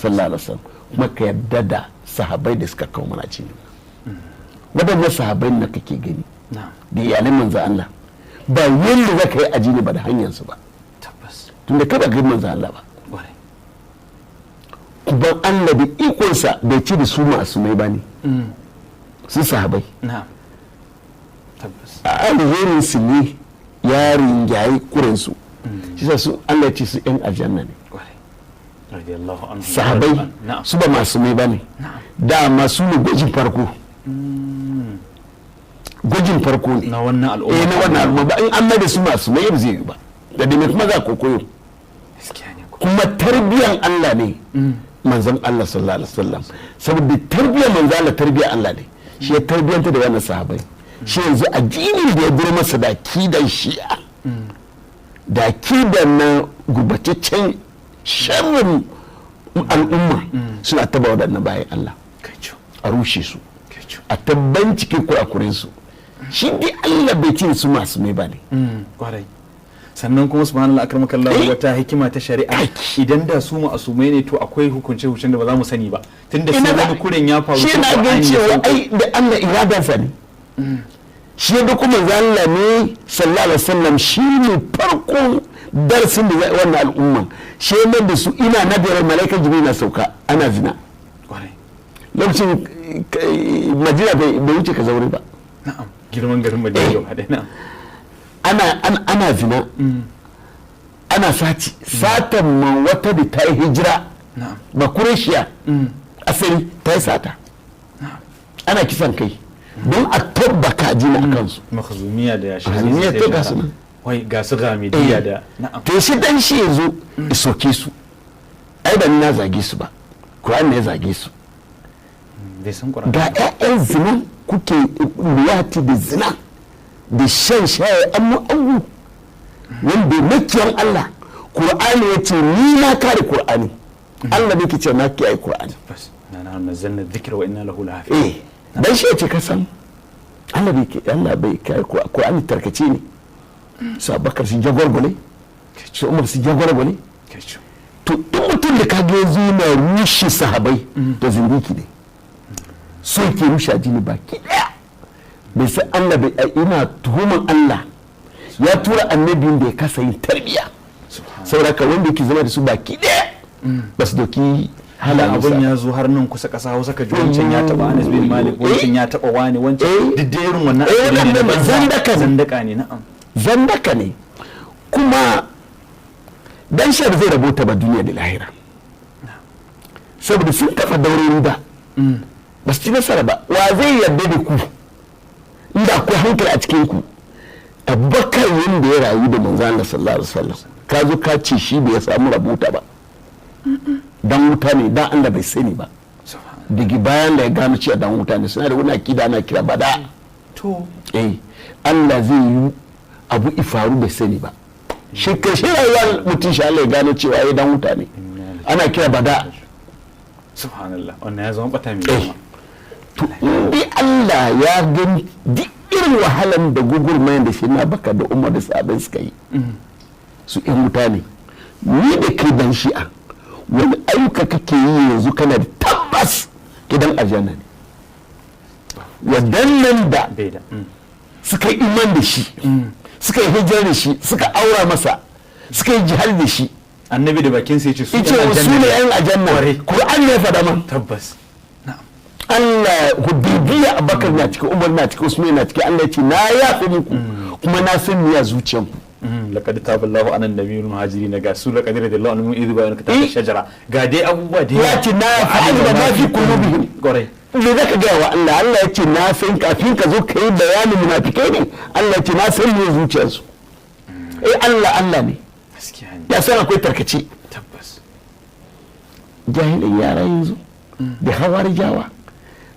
sallallahu alaihi wasallam kuma ka yarda da sahabbai da suka kawo mana jini waɗannan sahabbai na kake gani da iyalan manzo Allah ba yanda zaka yi ajini ba da hanyar su ba tunda kada ga manzo Allah ba kuma Allah da ikonsa bai ci da su masu mai bane su sahabbai a alherin su ne ya ringayi kurinsu shi sa su Allah ya ce su yan aljanna ne sahabai su ba masu mai ba ne dama su ne gwajin farko ne na wannan al'umma na wannan al'umma ba in an mai da su masu mai ba zai yi ba da dai kuma za ku koyo kuma tarbiyan Allah ne manzon Allah sallallahu alaihi wasallam saboda tarbiyan manzon Allah tarbiyan Allah ne shi ya tarbiyanta da wannan sahabai shi yanzu addinin da ya buru masa da kidan shi'a da kidan na gurbataccen sharrin al'umma suna taba waɗannan bayan Allah a rushe su a tabban cikin kurakuren su shi dai Allah bai ce su masu mai ba ne sannan kuma subhanallah akramakallahu wata hikima ta shari'a idan da su ma'asumai ne to akwai hukunce hukuncen da ba za mu sani ba tunda sai wani kuren ya faru shi na gan cewa ai da Allah iradansa ne shi da kuma zalla ne sallallahu alaihi wasallam shi ne farkon darsin da wannan al'umman shi ne da su ina nadirar malaikar jibril na sauka ana zina lokacin madina bai wuce ka zaure ba na'am girman garin madina yau hade na'am ana zina ana satan ma wata da ta yi hijira ba kureshiya asali ta yi sata ana kisan kai don a tabbaka jini a kansu makhzumiya da makhzumiya ta gasu nan wai ga su gamidiya da na'am to shi dan shi yazo soke su ai ba ni na zage su ba Qur'an ne ya zage su dai san Qur'an ga ƴaƴan zina kuke liyati da zina da shan shaye abu wanda makiyan Allah Qur'ani ya ce ni na kare Qur'ani Allah bai ce na kiyaye Qur'ani na nazzalna dhikra wa inna lahu lahafizun dan shi ce ka san Allah bai kai Qur'ani tarkace ne su Abubakar su jagorgole su Umar su jagorgole to in mutum da kage yanzu na rushe sahabai da zindiki ne so ke rushe addini baki daya bai san Allah bai ina tuhuman Allah ya tura annabin da ya kasa yin tarbiya saboda ka wanda yake zama da su baki daya ba su doki hala abun ya zo har nan kusa kasa Hausa ka ji wancan ya taba Anas bin Malik wancan ya taba wani wancan duk da irin wannan zandaka ne na'am zandaka ne kuma dan shar zai rabota ba duniya da lahira saboda sun kafa daurori ba ba su ci nasara ba wa zai yarda da ku inda akwai hankali a cikin ku Abubakar wanda ya rayu da manzo Allah sallallahu alaihi wasallam ka zo ka ce shi bai samu rabota ba dan wuta ne dan Allah bai sani ba daga bayan da ya gano cewa dan wuta ne suna da wani akida ana kira bada to Allah zai yi abu ifaru bai sani ba shi karshe rayuwar mutum shi Allah ya gano cewa ya dan wuta ne ana kira bada subhanallah wannan ya zama bata mai yawa to in Allah ya gani duk irin wahalan da gugurmayan da shi na baka da Umar da sahabbai suka yi su in wuta ne ni da kai dan shi'a wani ayyuka kake yi yanzu kana da tabbas gidan aljanna ne wadannan da suka yi iman da shi suka yi hijira da shi suka aura masa suka yi jihar da shi annabi da bakin sai ce su ne yan aljanna Qur'an ne faɗa man tabbas Allah hudaybiya Abubakar na cikin Umar na cikin Usman na cikin Allah ya ce na yafe muku kuma na san niyyar zuciyanku laqad taballahu anan nabiyul muhajirin ga su laqad radiyallahu anhu idh bayanaka ta shajara ga dai abubuwa da ya ce na fa'ala ma fi qulubihim gore me zaka ga wa Allah Allah ya ce na san kafin ka zo kai bayanin munafikai ne Allah ya ce na san niyyar zuciyarsu Allah ne gaskiya ne ya san akwai tarkace tabbas jahilin yara yanzu da hawarijawa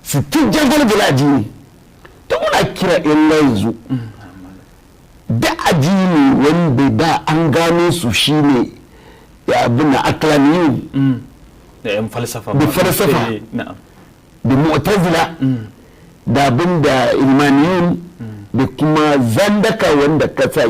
su tijjan galgala jini ta muna kira in yanzu da addini wanda da an gano su shine ya abin na aklaniyu da yan falsafa da mu'tazila da abin da ilmaniyun da kuma zandaka wanda ka sa